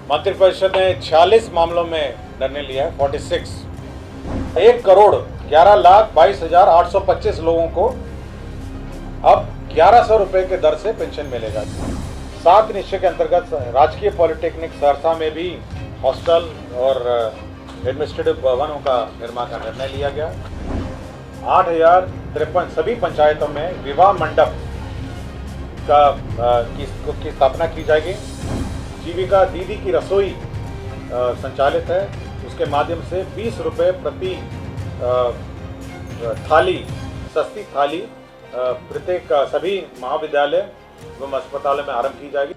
मंत्रिपरिषद ने 46 मामलों में निर्णय लिया है। 46 1,11,22,825 लोगों को अब 1,100 रुपए के दर से पेंशन मिलेगा। 7 निश्चय के अंतर्गत राजकीय पॉलिटेक्निक सहरसा में भी हॉस्टल और एडमिनिस्ट्रेटिव भवनों का निर्माण का निर्णय लिया गया। 8,053 सभी पंचायतों में विवाह मंडप की स्थापना की जाएगी। जीविका दीदी की रसोई संचालित है, उसके माध्यम से 20 रुपये प्रति थाली, सस्ती थाली प्रत्येक सभी महाविद्यालय एवं अस्पतालों में आरंभ की जाएगी।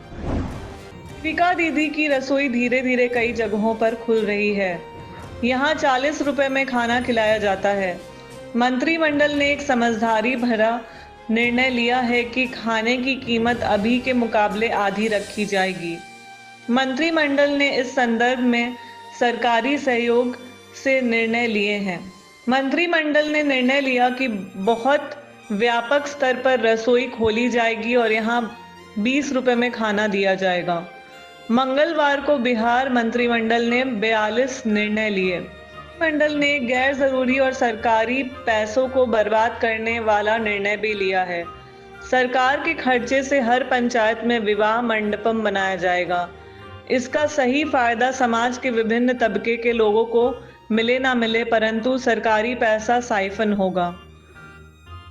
जीविका दीदी की रसोई धीरे धीरे कई जगहों पर खुल रही है। यहाँ 40 रुपए में खाना खिलाया जाता है। मंत्रिमंडल ने एक समझदारी भरा निर्णय लिया है कि खाने की कीमत अभी के मुकाबले आधी रखी जाएगी। मंत्रिमंडल ने इस संदर्भ में सरकारी सहयोग से निर्णय लिए हैं। मंत्रिमंडल ने निर्णय लिया कि बहुत व्यापक स्तर पर रसोई खोली जाएगी और यहाँ 20 रुपए में खाना दिया जाएगा। मंगलवार को बिहार मंत्रिमंडल ने 42 निर्णय लिए। मंडल ने गैर जरूरी और सरकारी पैसों को बर्बाद करने वाला निर्णय भी लिया है। सरकार के खर्चे से हर पंचायत में विवाह मंडपम बनाया जाएगा। इसका सही फायदा समाज के विभिन्न तबके के लोगों को मिले ना मिले, परंतु सरकारी पैसा साइफन होगा।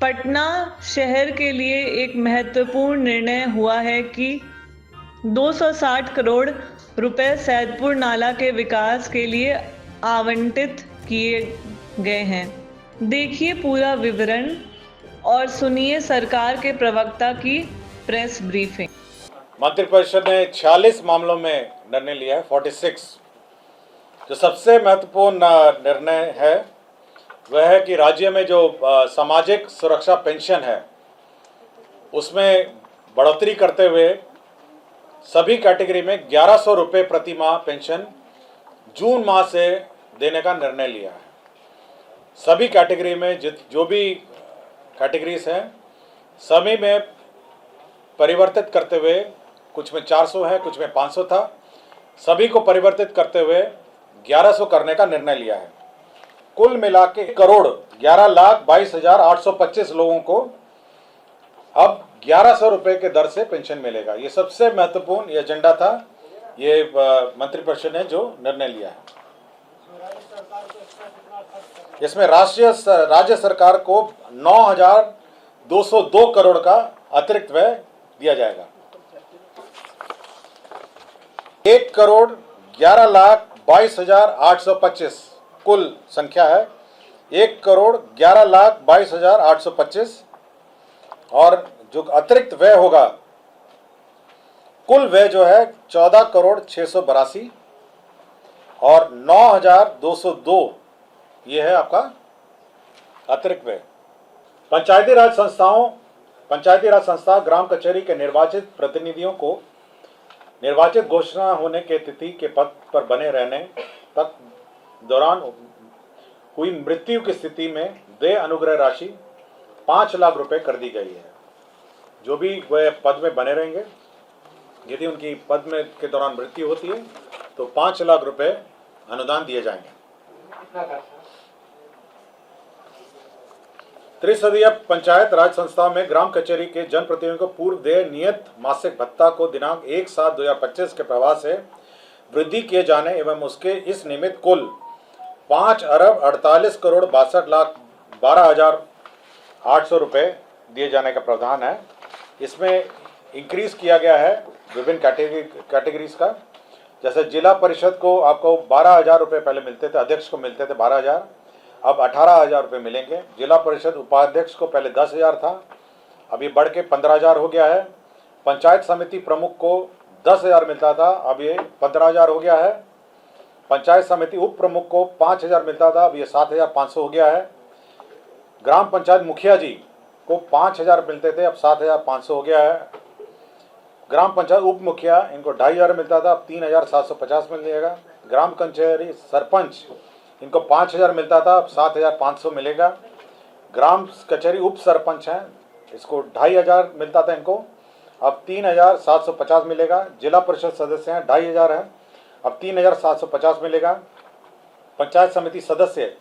पटना शहर के लिए एक महत्वपूर्ण निर्णय हुआ है कि 260 करोड़ रुपए सैदपुर नाला के विकास के लिए आवंटित किए गए हैं। देखिए पूरा विवरण और सुनिए सरकार के प्रवक्ता की प्रेस ब्रीफिंग। मंत्रिपरिषद ने 46 मामलों में निर्णय लिया है। 46 जो सबसे महत्वपूर्ण निर्णय है वह है कि राज्य में जो सामाजिक सुरक्षा पेंशन है उसमें बढ़ोतरी करते हुए सभी कैटेगरी में 1,100 रुपये प्रति माह पेंशन जून माह से देने का निर्णय लिया है। सभी कैटेगरी में जो भी कैटेगरीज हैं सभी में परिवर्तित करते हुए, कुछ में 400 है, कुछ में 500 था, सभी को परिवर्तित करते हुए 1,100 करने का निर्णय लिया है। कुल मिला के 1,11,22,825 लोगों को अब 1,100 रुपये के दर से पेंशन मिलेगा। ये सबसे महत्वपूर्ण ये एजेंडा था, ये मंत्रिपरिषद ने जो निर्णय लिया है। इसमें राज्य सरकार को 9,202 करोड़ का अतिरिक्त व्यय दिया जाएगा। 1,11,22,825 कुल संख्या है। 1,11,22,825 और जो अतिरिक्त व्यय होगा, कुल व्यय जो है 14,682 और 9,202 ये है आपका अतिरिक्त व्यय। पंचायती राज संस्था ग्राम कचहरी के निर्वाचित प्रतिनिधियों को निर्वाचित घोषणा होने के तिथि के पद पर बने रहने तक दौरान हुई मृत्यु की स्थिति में देय अनुग्रह राशि 5 लाख रुपए कर दी गई है। जो भी वह पद में बने रहेंगे, यदि उनकी पद में के दौरान मृत्यु होती है तो 5 लाख रुपए अनुदान दिए जाएंगे। त्रिसदीय पंचायत राज संस्था में ग्राम कचहरी के जनप्रतिनिधियों को पूर्व देय नियत मासिक भत्ता को दिनांक 1/7/2025 के प्रवाह से वृद्धि किए जाने एवं उसके इस निमित्त कुल 5,48,40,12,800 रुपये दिए जाने का प्रावधान है। इसमें इंक्रीज किया गया है विभिन्न कैटेगरीज का। जैसे जिला परिषद को आपको 12,000 रुपये पहले मिलते थे, अध्यक्ष को मिलते थे 12,000, अब 18,000 रुपये मिलेंगे। जिला परिषद उपाध्यक्ष को पहले 10,000 था, अभी बढ़ के 15,000 हो गया है। पंचायत समिति प्रमुख को 10,000 मिलता था, अब ये 15,000 हो गया है। पंचायत समिति उप प्रमुख को 5,000 मिलता था, अब ये 7,500 हो गया है। ग्राम पंचायत मुखिया जी को 5,000 मिलते थे, अब 7,500 हो गया है। ग्राम पंचायत उप मुखिया इनको 2,500 मिलता था, अब 3,750 मिल जाएगा। ग्राम कचहरी सरपंच इनको 5,000 मिलता था, अब 7,500 मिलेगा। ग्राम कचहरी उप सरपंच हैं, इसको 2,500 मिलता था, इनको अब 3,750 मिलेगा। जिला परिषद सदस्य हैं 2,500 हैं, अब 3,750 मिलेगा। पंचायत समिति सदस्य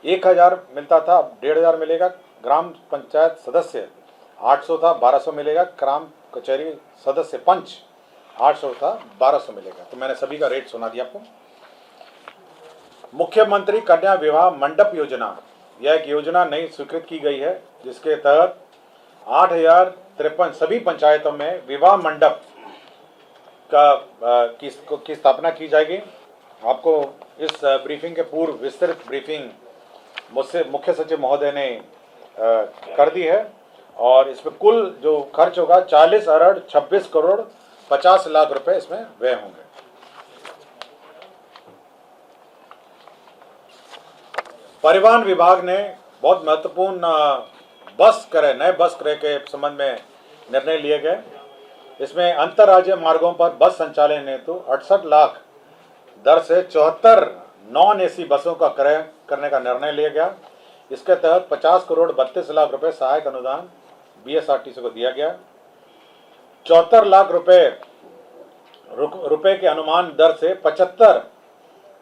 1,000 मिलता था, अब 1,500 मिलेगा। ग्राम पंचायत सदस्य 800 था, 1200 मिलेगा। ग्राम कचहरी सदस्य पंच 800 था, 1200 मिलेगा। तो मैंने सभी का रेट सुना दिया आपको। मुख्यमंत्री कन्या विवाह मंडप योजना, यह एक योजना नई स्वीकृत की गई है, जिसके तहत 8,053 सभी पंचायतों में विवाह मंडप की स्थापना की जाएगी। आपको इस ब्रीफिंग के पूर्व विस्तृत ब्रीफिंग मुझसे मुख्य सचिव महोदय ने कर दी है, और इसमें कुल जो खर्च होगा 40 अरब 26 करोड़ 50 लाख रुपए इसमें व्यय होंगे। परिवहन विभाग ने बहुत महत्वपूर्ण नए बस क्रय के संबंध में निर्णय लिए गए। इसमें अंतर्राज्यीय मार्गों पर बस संचालन हेतु 68 लाख दर से 74 नॉन एसी बसों का क्रय करने का निर्णय लिया गया। इसके तहत 50 करोड़ 32 लाख रुपए सहायक अनुदान बीएसआरटीसी को दिया गया। 74 लाख रुपए के अनुमान दर से 75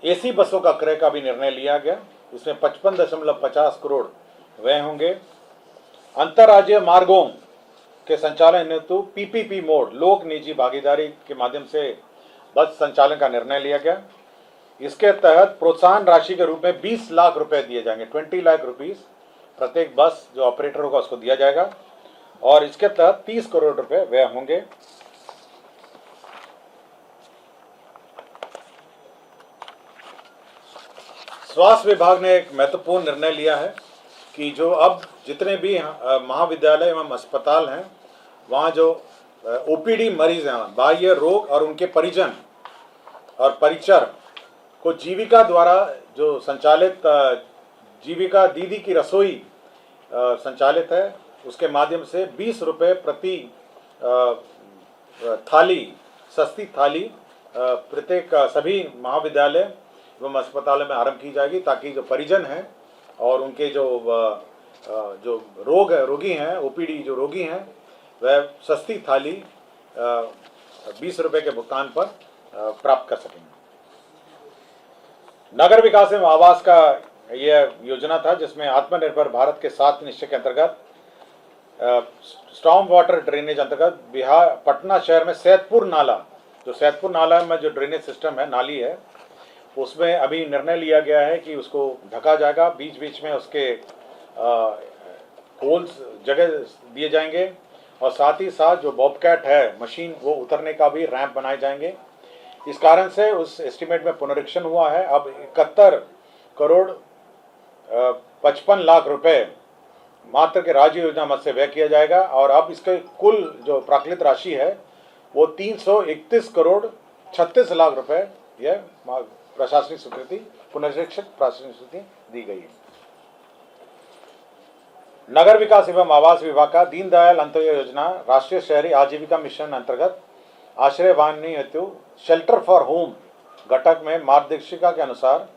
एसी बसों का क्रय का भी निर्णय लिया गया। इसमें 55.50 करोड़ व्यय होंगे। अंतर्राज्यीय मार्गों के संचालन हेतु पीपीपी मोड लोक निजी भागीदारी के माध्यम से बस संचालन का निर्णय लिया गया। इसके तहत प्रोत्साहन राशि के रूप में 20 लाख रुपए दिए जाएंगे। 20 लाख रुपीस प्रत्येक बस जो ऑपरेटर होगा उसको दिया जाएगा, और इसके तहत 30 करोड़ रुपए व्यय होंगे। स्वास्थ्य विभाग ने एक महत्वपूर्ण निर्णय लिया है कि जो अब जितने भी महाविद्यालय एवं अस्पताल हैं, वहाँ जो ओपीडी मरीज हैं, बाह्य रोग और उनके परिजन और परिचर को जीविका द्वारा जो संचालित जीविका दीदी की रसोई संचालित है, उसके माध्यम से 20 रुपये प्रति थाली, सस्ती थाली प्रत्येक सभी महाविद्यालय एवं अस्पतालों में आरंभ की जाएगी, ताकि जो परिजन हैं और उनके जो रोगी हैं, ओपीडी जो रोगी हैं, वह सस्ती थाली 20 रुपये के भुगतान पर प्राप्त कर सकेंगे। नगर विकास एवं आवास का यह योजना था, जिसमें आत्मनिर्भर भारत के 7 निश्चय के अंतर्गत स्टॉर्म वाटर ड्रेनेज अंतर्गत बिहार पटना शहर में सैदपुर नाला में जो ड्रेनेज सिस्टम है, नाली है, उसमें अभी निर्णय लिया गया है कि उसको ढका जाएगा। बीच बीच में उसके होल्स जगह दिए जाएंगे, और साथ ही साथ जो बॉबकैट है मशीन, वो उतरने का भी रैंप बनाए जाएंगे। इस कारण से उस एस्टीमेट में पुनरीक्षण हुआ है। अब 71 करोड़ 55 लाख रुपए मात्र के राज्य योजना मद से व्यय किया जाएगा, और अब इसके कुल जो प्राकृतिक राशि है वो 331 करोड़ 36 लाख रुपए यह प्रशासनिक स्वीकृति, पुनरीक्षित प्रशासनिक स्वीकृति दी गई है। नगर विकास एवं आवास विभाग का दीनदयाल अंत्योदय योजना राष्ट्रीय शहरी आजीविका मिशन अंतर्गत आश्रय वाहिनी हेतु शेल्टर फॉर होम घटक में मार्गदर्शिका के अनुसार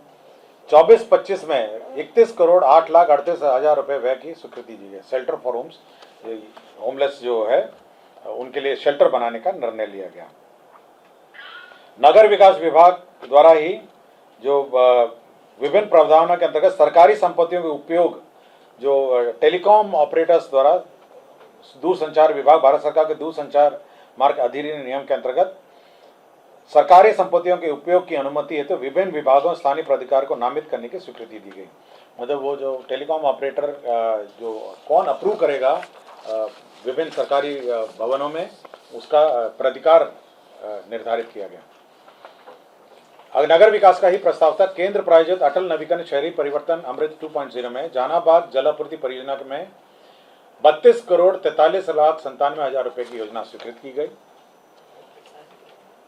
24-25 में 31 करोड़ 8 लाख 38 हजार रुपये व्यय की स्वीकृति दी गई। शेल्टर फॉर होम्स, होमलेस जो है उनके लिए शेल्टर बनाने का निर्णय लिया गया। नगर विकास विभाग द्वारा ही जो विभिन्न प्रावधानों के अंतर्गत सरकारी संपत्तियों के उपयोग जो टेलीकॉम ऑपरेटर्स द्वारा दूरसंचार विभाग, भारत सरकार के दूरसंचार मार्ग अधिनियम नियम के अंतर्गत सरकारी संपत्तियों के उपयोग की अनुमति है, तो विभिन्न विभागों स्थानीय प्राधिकार को नामित करने की स्वीकृति दी गई। मतलब वो जो टेलीकॉम ऑपरेटर जो कौन अप्रूव करेगा विभिन्न सरकारी भवनों में, उसका प्राधिकार निर्धारित किया गया। नगर विकास का ही प्रस्ताव था। केंद्र प्रायोजित अटल नवीकरण शहरी परिवर्तन अमृत 2.0 में जहानाबाद जलापूर्ति परियोजना में 32 करोड़ 43 लाख 97 हजार रुपए की योजना स्वीकृत की गई।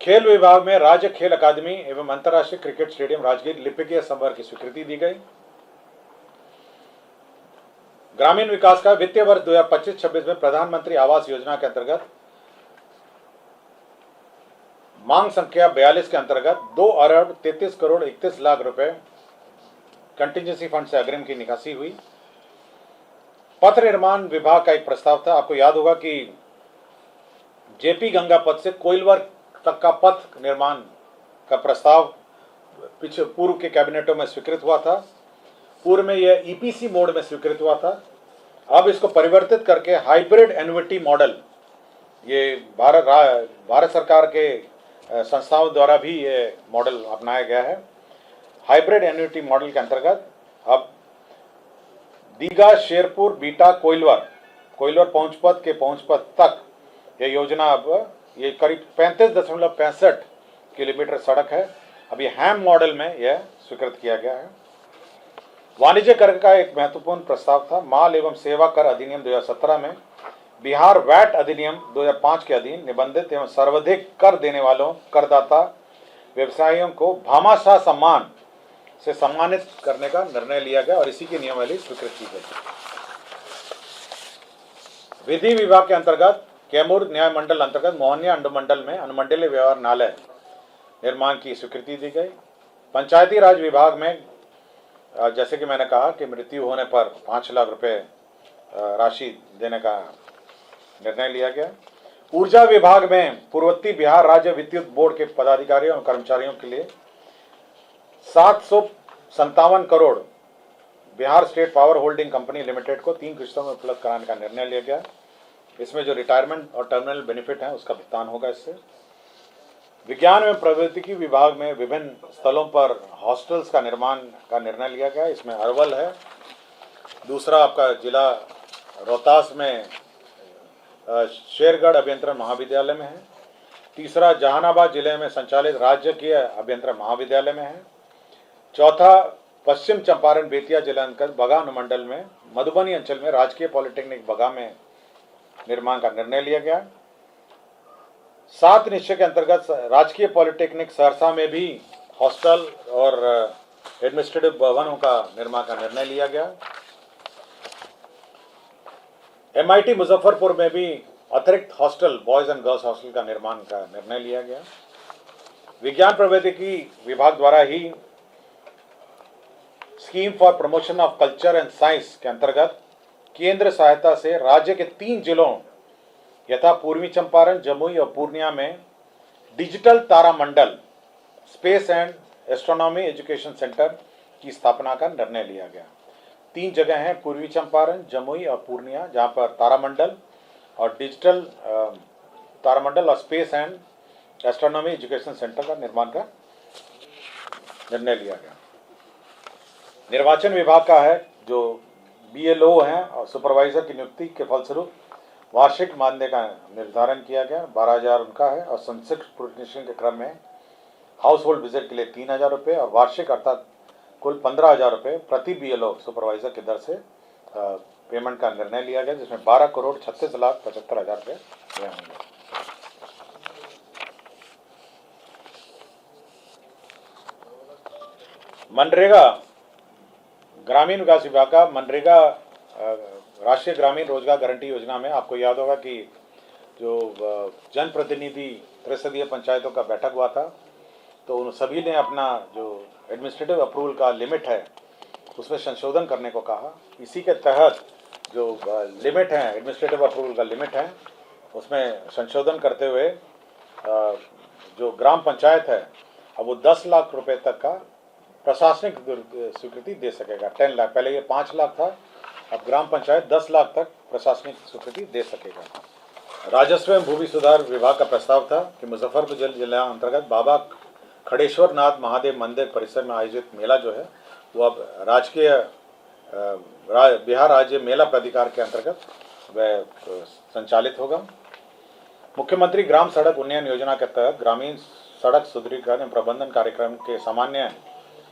खेल विभाग में राज्य खेल अकादमी एवं अंतर्राष्ट्रीय क्रिकेट स्टेडियम राजगीर लिपिकीय संवर्ग की स्वीकृति दी गई। ग्रामीण विकास का वित्तीय वर्ष 2025-26 में प्रधानमंत्री आवास योजना के अंतर्गत मांग संख्या 42 के अंतर्गत 2 अरब 33 करोड़ 31 लाख रुपए कंटिजेंसी फंड से अग्रिम की निकासी हुई। पथ निर्माण विभाग का एक प्रस्ताव था। आपको याद होगा कि जेपी गंगा पथ से कोइलवर तक का पथ निर्माण का प्रस्ताव पूर्व के कैबिनेटों में स्वीकृत हुआ था। पूर्व में यह ईपीसी मोड में स्वीकृत हुआ था। अब इसको परिवर्तित करके हाइब्रिड एन्युटी मॉडल, ये भारत सरकार के संस्थाओं द्वारा भी ये मॉडल अपनाया गया है। हाइब्रिड एन्युटी मॉडल के अंतर्गत अब दीघा, शेरपुर, बीटा, कोइलवर पहुंचपथ के पहुंचपथ तक यह योजना अब ये करीब 35.65 किलोमीटर सड़क है। अब ये हैम मॉडल में यह स्वीकृत किया गया है। वाणिज्य कर का एक महत्वपूर्ण प्रस्ताव था। माल एवं सेवा कर अधिनियम 2017 में बिहार वैट अधिनियम 2005 के अधीन निबंधित एवं सर्वाधिक कर देने वालों करदाता व्यवसायियों को भामाशाह सम्मान से सम्मानित करने का निर्णय लिया गया और इसी की नियमावली स्वीकृत की गई। विधि विभाग के अंतर्गत कैमूर न्याय मंडल अंतर्गत मोहनिया अनुमंडल में अनुमंडलीय व्यवहारणालय निर्माण की स्वीकृति दी गई। पंचायती राज विभाग में जैसे कि मैंने कहा कि मृत्यु होने पर 5 लाख रुपए राशि देने का निर्णय लिया गया। ऊर्जा विभाग में पूर्वोत्तर बिहार राज्य विद्युत बोर्ड के पदाधिकारियों और कर्मचारियों के लिए 757 crore Bihar state power holding company limited को 3 किस्तों में उपलब्ध कराने का निर्णय लिया गया। इसमें जो रिटायरमेंट और टर्मिनल बेनिफिट है उसका भुगतान होगा इससे। विज्ञान एवं प्रौद्योगिकी विभाग में विभिन्न स्थलों पर हॉस्टल्स का निर्माण का निर्णय लिया गया। इसमें अरवल है, दूसरा आपका जिला रोहतास में शेरगढ़ अभियंत्रण महाविद्यालय में है, तीसरा जहानाबाद जिले में संचालित राजकीय अभियंत्रण महाविद्यालय में है, चौथा पश्चिम चंपारण बेतिया जिला अंतर्गत बगा अनुमंडल में मधुबनी अंचल में राजकीय पॉलिटेक्निक बगा में निर्माण का निर्णय लिया गया। 7 निश्चय के अंतर्गत राजकीय पॉलिटेक्निक सहरसा में भी हॉस्टल और एडमिनिस्ट्रेटिव भवनों का निर्माण का निर्णय लिया गया। MIT मुजफ्फरपुर में भी अतिरिक्त hostel, boys and girls hostel का निर्माण का निर्णय लिया गया। विज्ञान प्रौद्योगिकी विभाग द्वारा ही scheme for promotion of culture and science के अंतर्गत केंद्र सहायता से राज्य के 3 जिलों यथा पूर्वी चंपारण, जमुई और पूर्णिया में डिजिटल तारामंडल space and astronomy education centre की स्थापना का निर्णय लिया गया। 3 जगह हैं, पूर्वी चंपारण, जमुई और पूर्णिया, जहां पर तारामंडल और डिजिटल तारामंडल और space and astronomy education centre का निर्माण का निर्णय लिया गया। निर्वाचन विभाग का है जो BLO हैं और सुपरवाइजर की नियुक्ति के फलस्वरूप वार्षिक मानदेय का निर्धारण किया गया। 12,000 उनका है और संक्षिप्त प्रोटेक्शन के क्रम में हाउस होल्ड विजिट के लिए 3,000 रुपये और वार्षिक अर्थात कुल 15,000 रुपये प्रति BLO सुपरवाइजर की दर से पेमेंट का निर्णय लिया गया, जिसमें 12,36,75,000 रुपये होंगे। मनरेगा ग्रामीण विकास विभाग का मनरेगा राष्ट्रीय ग्रामीण रोजगार गारंटी योजना में आपको याद होगा कि जो जनप्रतिनिधि त्रिसदीय पंचायतों का बैठक हुआ था, तो उन सभी ने अपना जो एडमिनिस्ट्रेटिव अप्रूवल का लिमिट है उसमें संशोधन करने को कहा। इसी के तहत जो लिमिट है, एडमिनिस्ट्रेटिव अप्रूवल का लिमिट है, उसमें संशोधन करते हुए जो ग्राम पंचायत है अब वो 10 लाख रुपए तक का प्रशासनिक स्वीकृति दे सकेगा। 10 लाख, पहले ये 5 लाख था, अब ग्राम पंचायत 10 लाख तक प्रशासनिक स्वीकृति दे सकेगा। राजस्व एवं भूमि सुधार विभाग का प्रस्ताव था कि मुजफ्फरपुर जिला अंतर्गत बाबा खड़ेश्वर नाथ महादेव मंदिर परिसर में आयोजित मेला जो है वो अब राजकीय बिहार राज्य मेला प्राधिकार के अंतर्गत वह संचालित होगा। मुख्यमंत्री ग्राम सड़क उन्नयन योजना के तहत ग्रामीण सड़क सुदृढ़ीकरण एवं प्रबंधन कार्यक्रम के सामान्य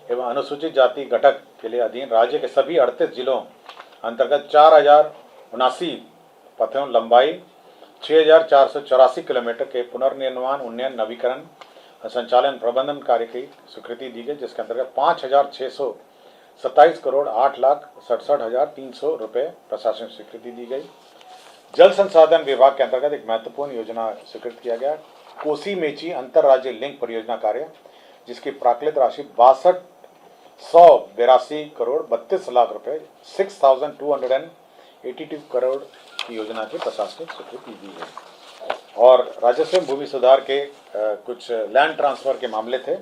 एवं अनुसूचित जाति घटक के लिए अधीन राज्य के सभी 38 जिलों अंतर्गत 4,079 पथों लंबाई 6,484 किलोमीटर के पुनर्निर्माण, उन्नयन, नवीकरण, संचालन, प्रबंधन कार्य की स्वीकृति दी गई, जिसके अंतर्गत 5,627 करोड़ 8,67,300 रुपये प्रशासनिक स्वीकृति दी गई। जल संसाधन विभाग के अंतर्गत एक महत्वपूर्ण योजना स्वीकृत किया गया, कोसी मेची अंतर राज्य लिंक परियोजना कार्य, जिसकी प्राकृत राशि 6282 करोड़ 32 लाख रुपए 6,282 करोड़ की योजना की प्रशासनिक स्वीकृति दी गई। और राजस्व भूमि सुधार के कुछ लैंड ट्रांसफ़र के मामले थे।